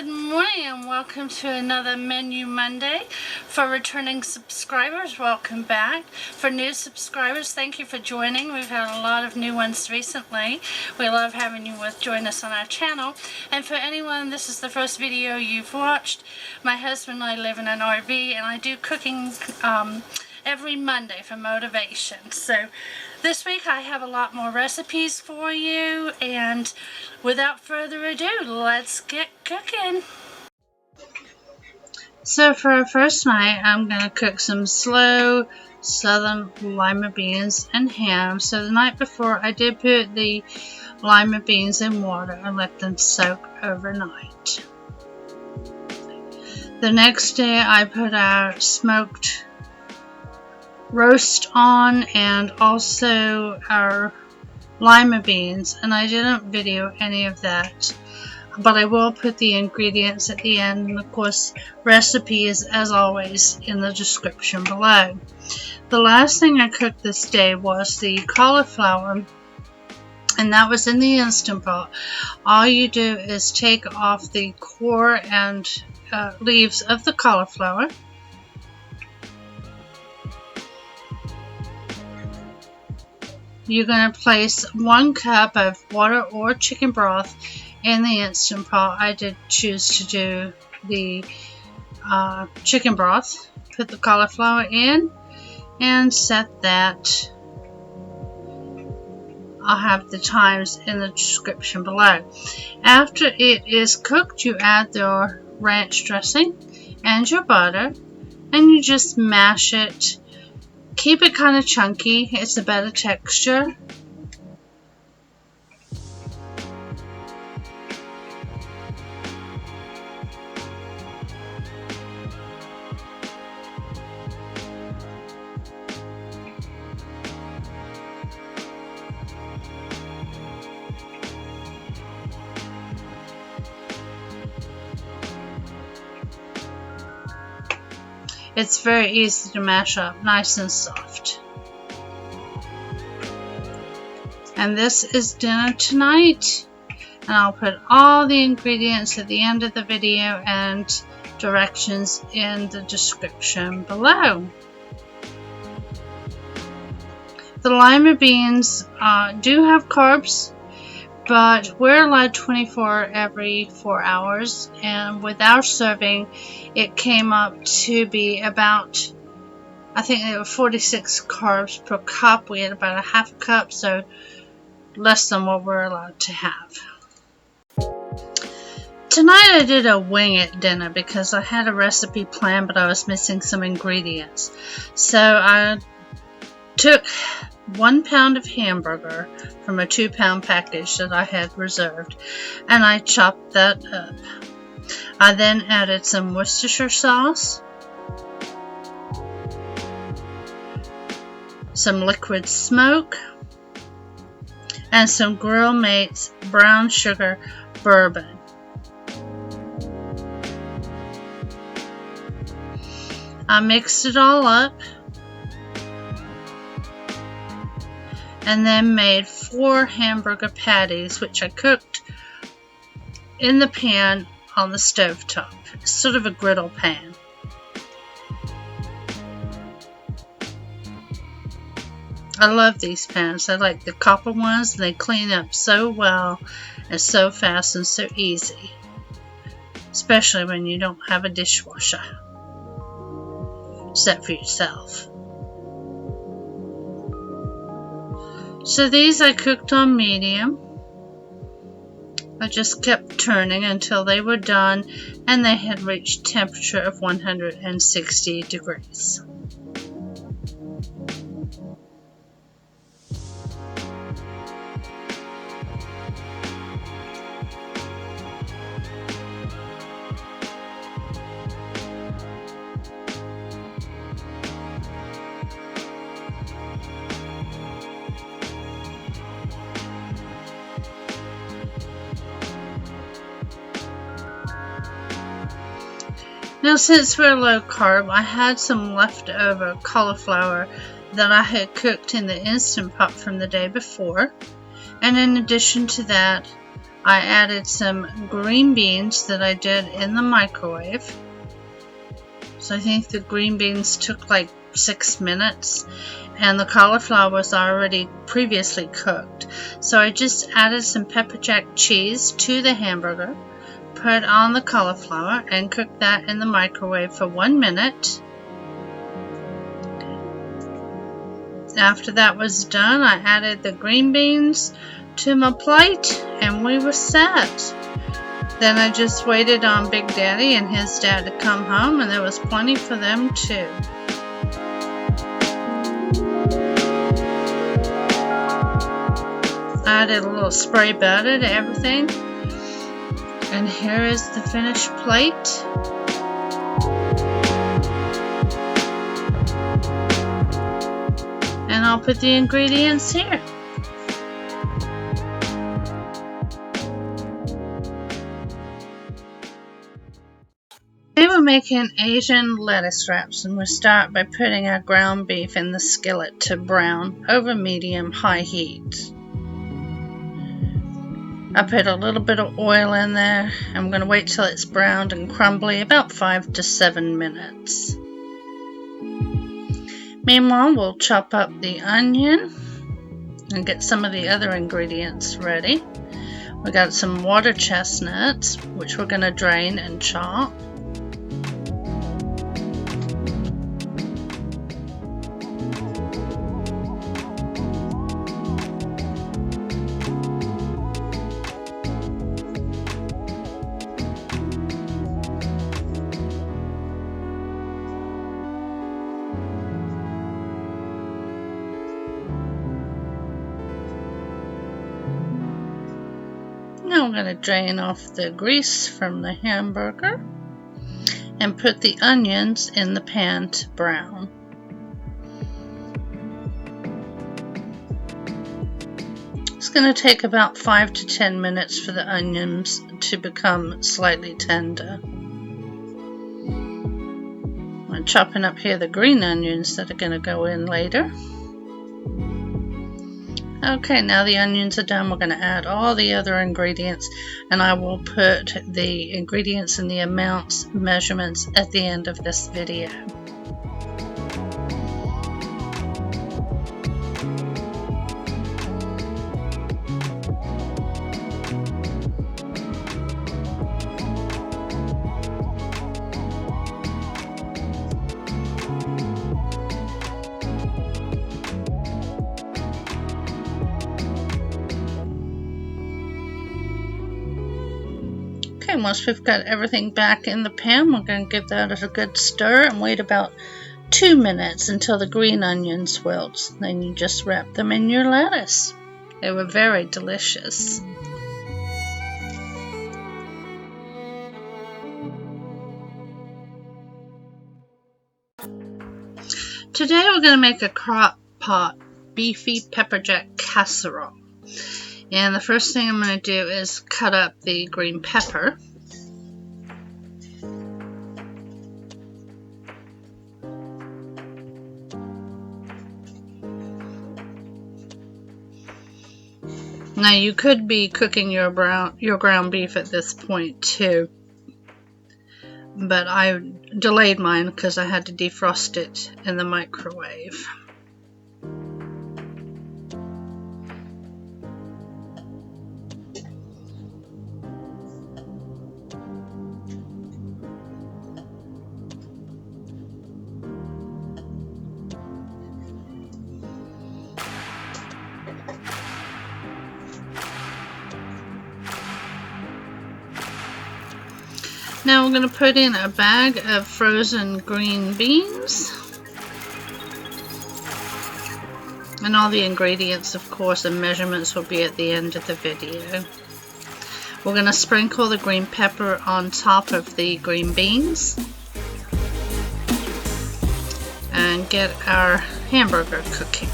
Good morning and welcome to another Menu Monday. For returning subscribers, welcome back. For new subscribers, thank you for joining. We've had a lot of new ones recently. We love having you join us on our channel. And for anyone, this is the first video you've watched. My husband and I live in an RV and I do cooking every Monday for motivation. So this week I have a lot more recipes for you, and without further ado, let's get cooking. So for our first night, I'm going to cook some slow southern lima beans and ham. So the night before, I did put the lima beans in water and let them soak overnight. The next day, I put our smoked roast on and also our lima beans, and I didn't video any of that, but I will put the ingredients at the end, and of course recipes as always in the description below. The last thing I cooked this day was the cauliflower, and that was in the Instant Pot. All you do is take off the core and leaves of the cauliflower. You're going to place 1 cup of water or chicken broth in the Instant Pot. I did choose to do the chicken broth. Put the cauliflower in and set that. I'll have the times in the description below. After it is cooked, you add your ranch dressing and your butter, and you just mash it. Keep it kind of chunky, it's a better texture. It's very easy to mash up, nice and soft. And this is dinner tonight, and I'll put all the ingredients at the end of the video and directions in the description below. The lima beans do have carbs, but we're allowed 24 every 4 hours, and with our serving it came up to be about, I think there were 46 carbs per cup. We had about a half cup, so less than what we're allowed to have. Tonight I did a wing it dinner because I had a recipe planned but I was missing some ingredients. So I took 1 pound of hamburger from a 2-pound package that I had reserved, and I chopped that up. I then added some Worcestershire sauce, some liquid smoke, and some Grill Mates brown sugar bourbon. I mixed it all up and then made 4 hamburger patties, which I cooked in the pan on the stove top. It's sort of a griddle pan. I love these pans. I like the copper ones, and they clean up so well and so fast and so easy, especially when you don't have a dishwasher except for yourself. So these I cooked on medium. I just kept turning until they were done and they had reached temperature of 160 degrees. Now, since we're low carb, I had some leftover cauliflower that I had cooked in the Instant Pot from the day before, and in addition to that, I added some green beans that I did in the microwave. So I think the green beans took like 6 minutes, and the cauliflower was already previously cooked. So I just added some Pepperjack cheese to the hamburger, put on the cauliflower, and cooked that in the microwave for 1 minute. After that was done, I added the green beans to my plate, and we were set. Then I just waited on Big Daddy and his dad to come home, and there was plenty for them too. I added a little spray butter to everything, and here is the finished plate. And I'll put the ingredients here. Today we're making Asian lettuce wraps, and we'll start by putting our ground beef in the skillet to brown over medium-high heat. I put a little bit of oil in there. I'm going to wait till it's browned and crumbly, about 5 to 7 minutes. Meanwhile, we'll chop up the onion and get some of the other ingredients ready. We got some water chestnuts, which we're going to drain and chop. Now I'm going to drain off the grease from the hamburger and put the onions in the pan to brown. It's going to take about 5 to 10 minutes for the onions to become slightly tender. I'm chopping up here the green onions that are going to go in later. Okay, now the onions are done, we're going to add all the other ingredients, and I will put the ingredients and the amounts, measurements at the end of this video. Okay, once we've got everything back in the pan, we're going to give that a good stir and wait about 2 minutes until the green onions wilt. Then you just wrap them in your lettuce. They were very delicious. Today we're going to make a crock pot beefy pepperjack casserole. And the first thing I'm going to do is cut up the green pepper. Now you could be cooking your ground beef at this point too, but I delayed mine because I had to defrost it in the microwave. Now we're going to put in a bag of frozen green beans. And all the ingredients, of course, and measurements will be at the end of the video. We're going to sprinkle the green pepper on top of the green beans. And get our hamburger cooking.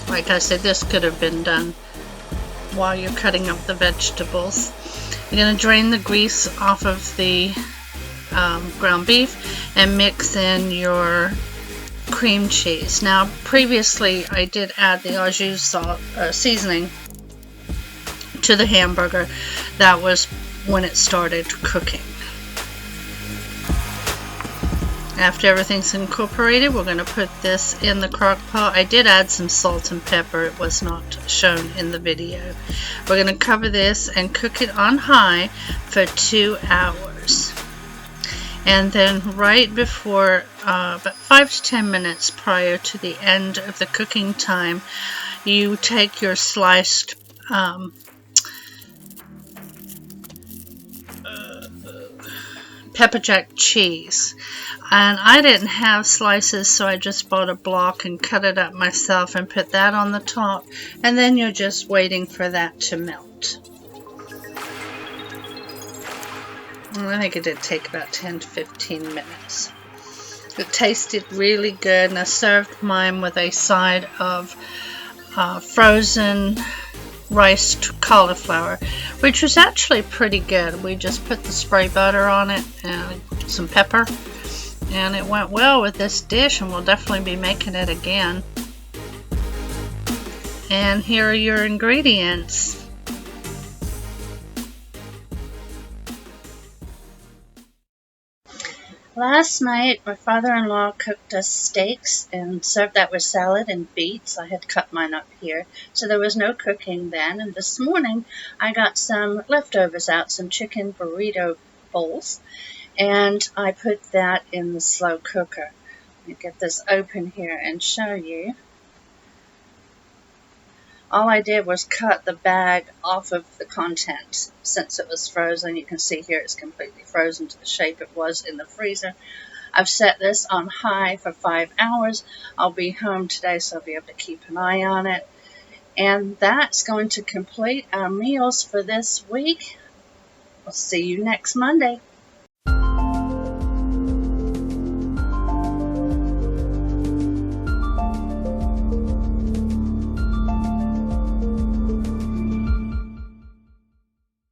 Like I said, this could have been done while you're cutting up the vegetables. You're going to drain the grease off of the ground beef and mix in your cream cheese. Now previously I did add the au jus seasoning to the hamburger. That was when it started cooking. After everything's incorporated, we're going to put this in the crock pot. I did add some salt and pepper. It was not shown in the video. We're going to cover this and cook it on high for 2 hours. And then right before, about 5 to 10 minutes prior to the end of the cooking time, you take your sliced Pepperjack cheese, and I didn't have slices, so I just bought a block and cut it up myself and put that on the top, and then you're just waiting for that to melt. And I think it did take about 10 to 15 minutes. It tasted really good, and I served mine with a side of frozen riced cauliflower, which was actually pretty good. We just put the spray butter on it and some pepper, and it went well with this dish, and we'll definitely be making it again. And here are your ingredients. Last night, my father-in-law cooked us steaks and served that with salad and beets. I had cut mine up here, so there was no cooking then. And this morning, I got some leftovers out, some chicken burrito bowls, and I put that in the slow cooker. Let me get this open here and show you. All I did was cut the bag off of the contents. Since it was frozen, you can see here it's completely frozen to the shape it was in the freezer. I've set this on high for 5 hours. I'll be home today, so I'll be able to keep an eye on it. And that's going to complete our meals for this week. I'll see you next Monday.